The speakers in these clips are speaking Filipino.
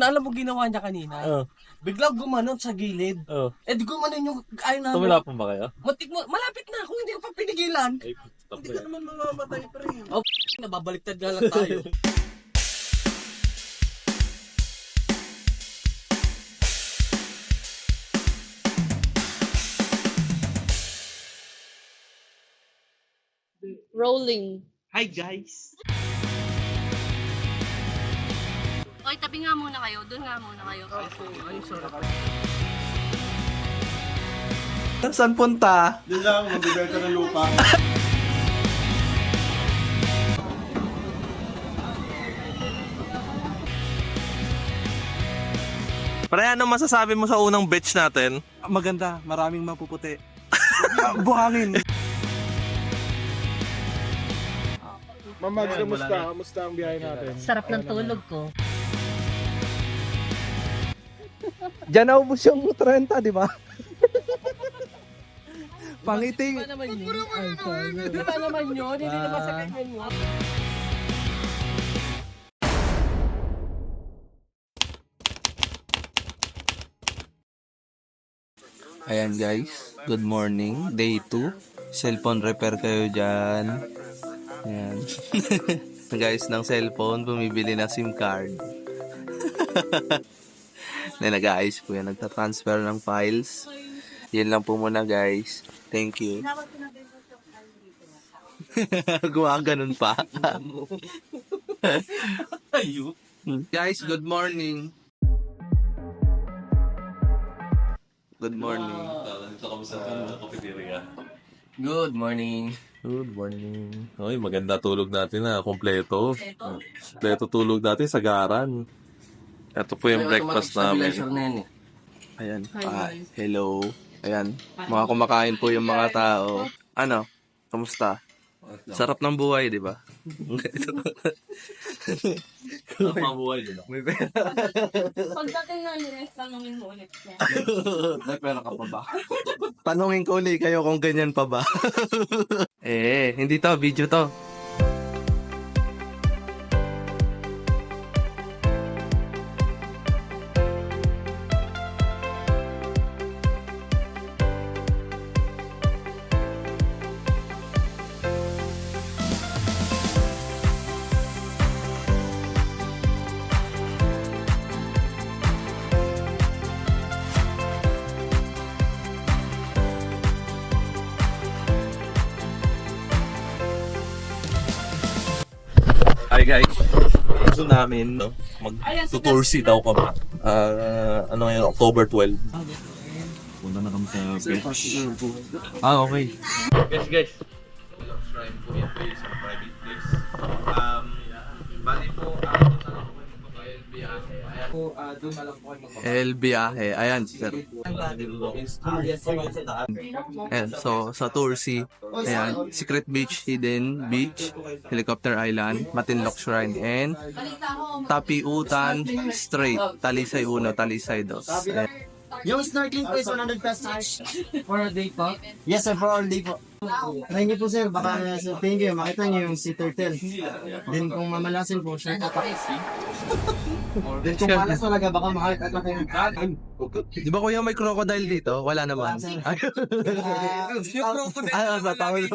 alam mo ginawa niya kanina? Biglang gumanon sa gilid. Eh di gumanon yung ayaw namin. Tumilapon ba kayo? Malapit na kung hindi ko pa pinigilan. Ay, Hindi ka naman mamamatay pre. Oh, nababaliktad nga lang tayo. Rolling. Hi guys. Okay, tabi nga muna kayo. Doon nga muna kayo. Ay, sorry. Saan punta? Diyan lang, magbibenta ng lupa. Pre, anong masasabi mo sa unang batch natin? Maganda, maraming mapuputi. Buhangin. Mamag, kamusta? Kamusta ang biyahe natin? Sarap ng tulog ko. Diyan naubos yung 30, di ba? Pangiting. Di ba naman yun? Di ba naman yun? Hindi naman sa ganyan mo. Ayan guys, good morning, day 2. Cellphone repair kayo dyan. Ayan. Guys, ng cellphone, bumibili ng SIM card. Na nag-aayos po yan, nagtatransfer ng files. Yan lang po muna guys. Thank you. Gumawa ganun pa. Guys, good morning. Good morning. Dito kami sa cafeteria. Good morning. Good morning. Oy, maganda tulog natin na. Kompleto. Kompleto tulog natin sa garan. Ito po yung breakfast namin. Ayan. Hello. Ayan. Mga kumakain po yung mga tao. Ano? Kamusta? Sarap ng buhay, di ba? Mabuhay din ako. May pera. Pagdating na nila, tanongin mo ulit siya. May pera ka pa ba? Tanungin ko ulit kayo kung ganyan pa ba? Hindi to. Video to. Hi guys. Gusto namin mag-toursi daw kami. Ano ngayon, October 12. Punta na kami sa Okay. Guys. Shrine po yan place, sa private place. Bali po, El Viaje. Ayan, sir. Ayan, so, sa Tursi, ayan, Secret Beach, Hidden Beach, Helicopter Island, Matinloc Shrine, and Tapiutan Strait, Talisay 1, Talisay 2. Ayan. Yung snorkeling po is 100 pesos for a day po. Yes sir, for all day po. Try niyo po sir, baka sa tingin kayo, makita niyo yung sea turtle. Then kung mamalasin po, siya tapak. Then kung malas talaga, baka makakita kayo. Di ba kuya may crocodile dito? Wala naman. Yung crocodile. Sa tawag.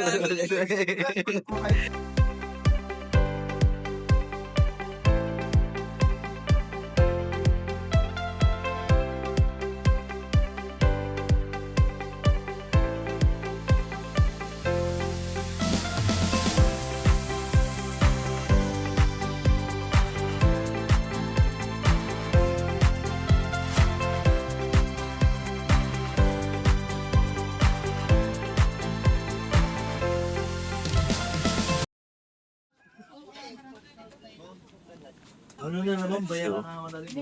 Ano na naman, bayaran na ako na rin.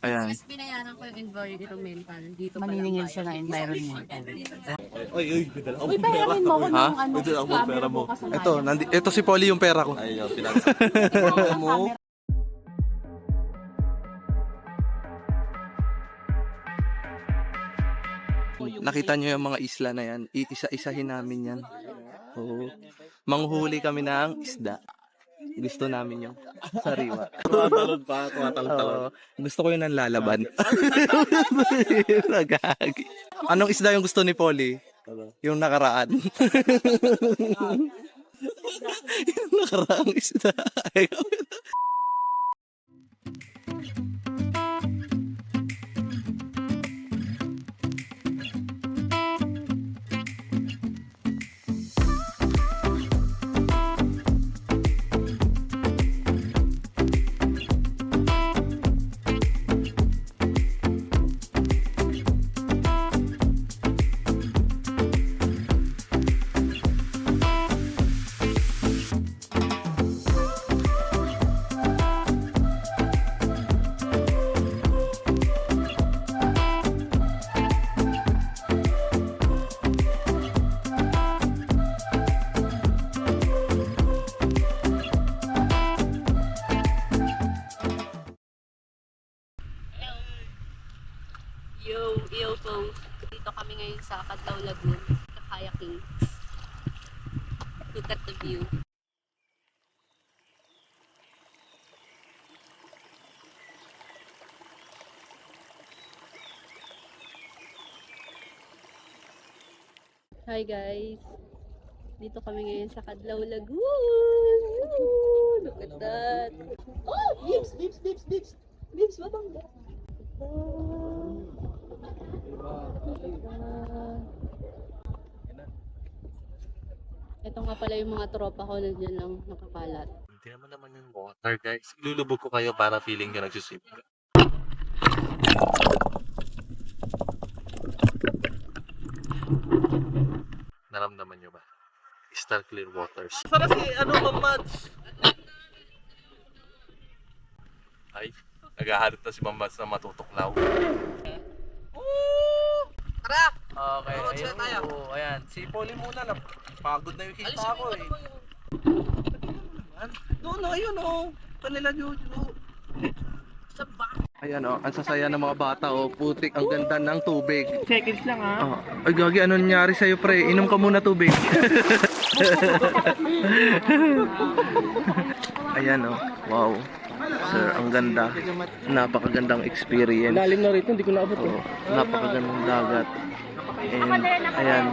Ayan. Mas binayaran ko yung environmental. Dito Maniningil siya ng environment. Uy, Uy, bayarin mo ko Ha? ng ano, Ito ang pera mo. Ito si Polly yung pera ko. Ayun, Mo. Nakita nyo yung mga isla na yan. Iisa-isahin namin yan. Oo. Manghuli kami ng isda. Gusto namin yung sariwa. Tumatalon pa, tumatalon-talon. Oo. Gusto ko yung nanlalaban. Nagagi. Anong isda yung gusto ni Polly? Yung nakaraan. Yung nakaraang isda. Yo folks, dito kami ngayon sa Cadlaw Lagoon, sa kayaking. Look at the view. Hi guys, dito kami ngayon sa Cadlaw Lagoon. Woo! Look at that. Oh, Bibs, mabangga. Ito nga pala yung mga tropa ko nandiyan lang nakakalat. Hindi naman yung water, guys. Ilulubog ko kayo para feeling nyo nagsuswim ka. Naramdaman nyo ba? Crystal clear waters. Para si Mamads? Ay, naghahalot na si Mamads na matutuklaw. Okay, ayun. Ayan, si Polly muna na. Pagod na yung kita ko eh. No, ayun Kanila Jojo. Ayan ang sasaya ng mga bata putik, ang ganda ng tubig. Seconds lang Ay gagi, ano nangyari sa'yo pre? Inom ka muna tubig. Ayan wow. Sir, ang ganda. Napakagandang experience. Lalim na rito, hindi ko naabot. Napakagandang dagat. And ayan,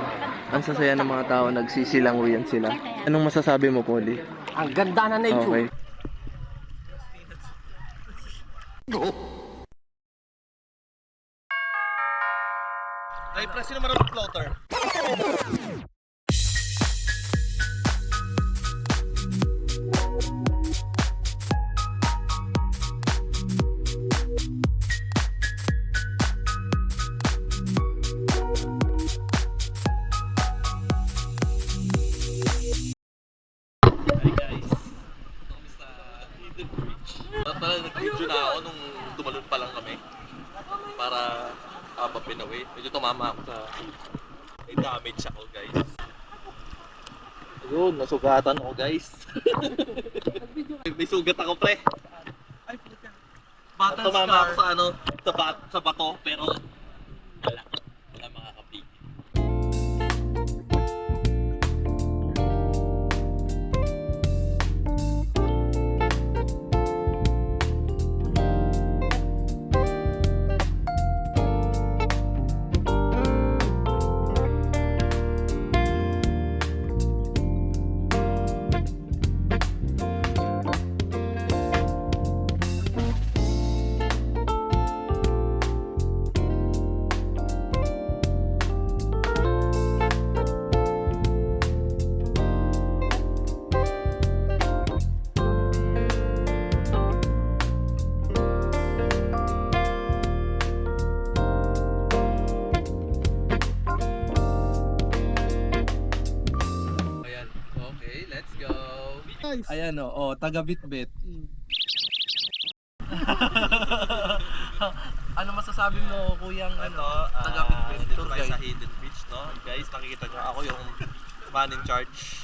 ang sasaya ng mga tao, nagsisilanguyan sila. Anong masasabi mo, Polly? Ang ganda na nature. Okay. Ay, press naman ang floater. Pala nag-video na ako nung tumalon pa lang kami para papinaway. Medyo tumama ako sa may damage ako, guys. Ayun, nasugatan ako, guys. May sugat ako, pre. Ay, puta. Tumama ako sa sa bato, pero wala makakapigil. Ayan taga Bitbit. Ano masasabi mo, kuyang taga Bitbit Dito tour tayo sa guide? Hidden Beach, no? Guys, nakikita nyo, ako yung man in charge.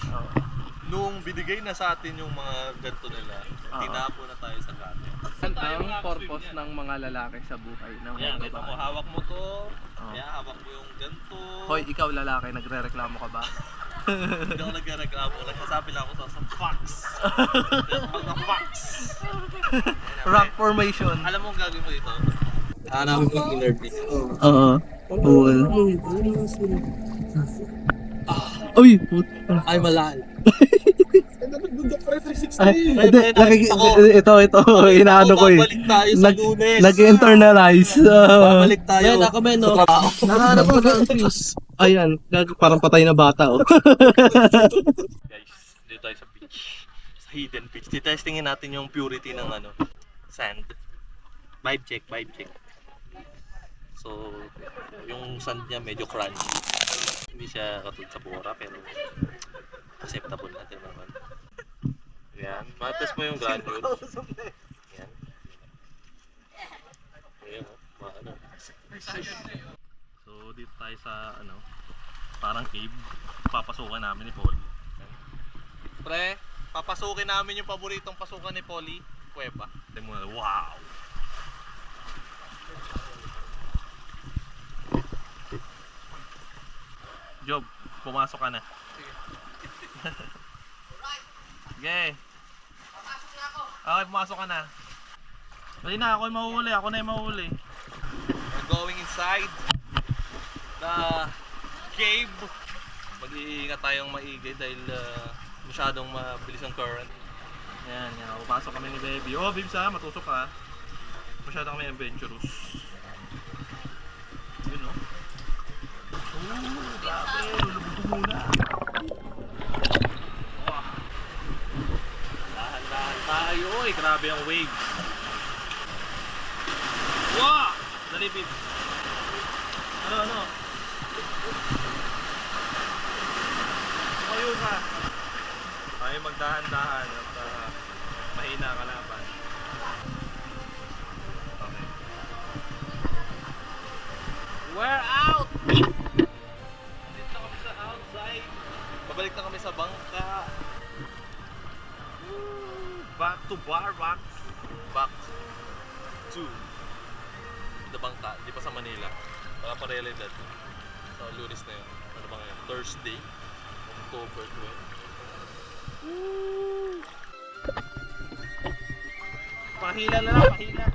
Nung binigay na sa atin yung mga ganito nila, tinapo na tayo sa gamit. Ang purpose ng mga lalaki sa buhay ng Ayan, mga kita mo, babae. hawak mo to. Kaya hawak mo yung ganito. Hoy, ikaw lalaki, nagre-reklamo ka ba? Hindi ako nagreklamo. Nagsasabi lang ako sa fox. Mga fox. Rock formation. Alam mo ang gagawin mo dito? Hanapin mo yung inner peace. Oo. Cool. Uy! Ay, malal. Hindi, ito, inaano ko eh. Babalik tayo sa Lunes. Nag-internalize. Babalik tayo. Men, ako men, no? Nakahanap ko ng peace. Ayan, parang patay na bata oh. Guys, dito tayo sa beach. Sa hidden beach. Titestingin natin yung purity ng ano, sand. Vibe check, vibe check. So, yung sand niya medyo crunchy. Hindi siya katulad sa Bora, pero acceptable natin naman. Yan, matest mo yung granules. Yan. Ayan, ano. So, dito tayo sa ano, parang cave. Papasukan namin ni Polly. Pre, papasukin namin yung paboritong pasukan ni Polly. Kuweba. Wow! Job, pumasok ka na. Sige. Papasok na ako. Okay, pumasok ka na. Dali na, ako yung mahuhuli. Ako na yung mahuhuli. We're going inside the cave. Mag-iingat tayong maigi dahil masyadong mabilis ang current. Yan, yan. Papasok kami ni Baby. Oh, Bibs ha, matusok ka. Masyado kami adventurous. Yun, no? Oh, grabe. Lulubog muna. Wow. Dahan-dahan tayo. Oy, grabe ang waves. Wow! Dali, Bibs. Ano? Tumayo ka. Tayo magdahan-dahan at mahina ang kalaban. Okay. We're out! Dito na kami sa outside. Babalik na kami sa bangka. Woo! Back to bar rocks. Back to the bangka. Di pa sa Manila. Para pa realidad. Sa Lunes na yun. Ano ba ngayon? Thursday. October 12. Pahila na lang, pahila.